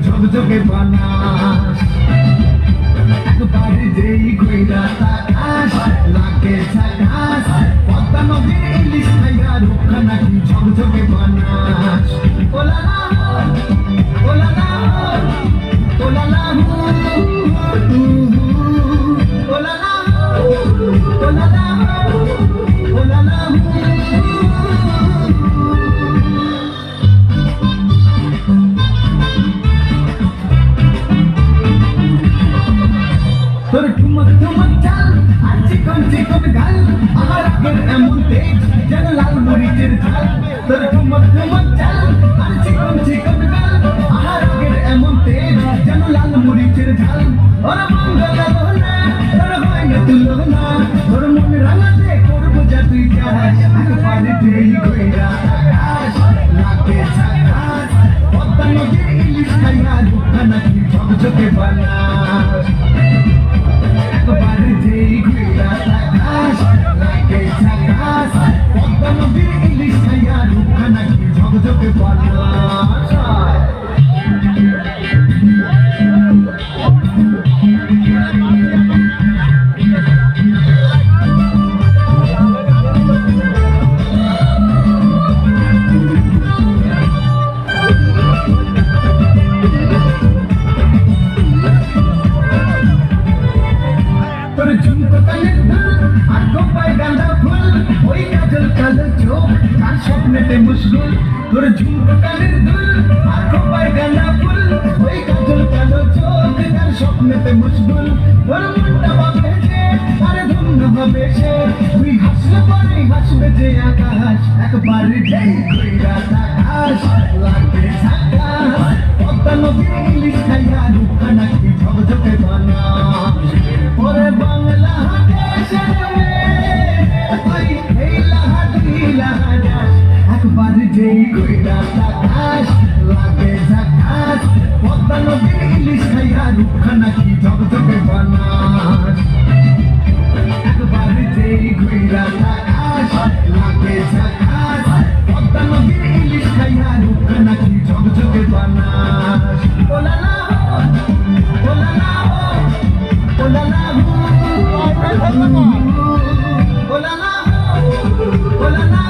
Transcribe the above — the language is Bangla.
ঝকঝকে বানাস একবারে যেই কইরা তাকাস লাগে ঝাকাস পদ্মা নদীর ইলিশ খাইয়া রুখা নাকি ঝকঝকে বানাস ooh la la ooh la la ooh la la ooh la la ooh la la ooh la la তোর ঠুমক ঠুমক চাল আর চিকন চিকন গাল আমার আগের এমন তেজ যেন লাল মরিচের ঝাল তোর ঠুমক ঠুমক চাল আর চিকন চিকন গাল আমার আগের এমন তেজ যেন লাল মরিচের ঝাল ওর মঙ্গল না তোর হয় না তুলনা তোর মন রাঙাতে করবো যা তুই চাস একবারে যেই কইরা আকাশ লাগে ঝাকাস পদ্মা নদীর ইলিশ খাইয়া রুখা নাকি ঝকঝকে বানাস একবারে যেই ঘুরা তাকাস লাগে ঝাকাস পদ্মা নদীর ইলিশ খাইয়া রুখা নাকি ঝকঝকে বানাস তোর ঝুমকো কানের দুল আর গোপায় গাঁদা ফুল ওই কাজল কাজল চোখ কার স্বপ্নেতে মুশগুল তোর ঝুমকো কানের দুল আর গোপায় গাঁদা ফুল ওই কাজল কাজল চোখ কার স্বপ্নেতে মুশগুল তোর মনটা ভাবে যে আরে ধন্য হবে সে তুই হাসলে পরে হাসবে যে আকাশ একবারে যেই কইরা তাকাস লাগে ঝাকাস পদ্মা নদীর ইলিশ খাইয়া রুখা নাকি ঝকঝকে বানাস ওরে বাংলা দেশের তুই এই লাহাস একবার যেই কইরা তাকাস লাগে ঝাকাস পদ্মা নদীর ইলিশ খাইয়া রুখা নাকি ঝকঝকে বানাস একবার যেই কইরা তাকাস লাগে ঝাকাস পদ্মা নদীর ইলিশ খাইয়া রুখা নাকি ঝকঝকে বানাস ooh la la ooh la la ooh la la ooh la la ooh la la ooh la la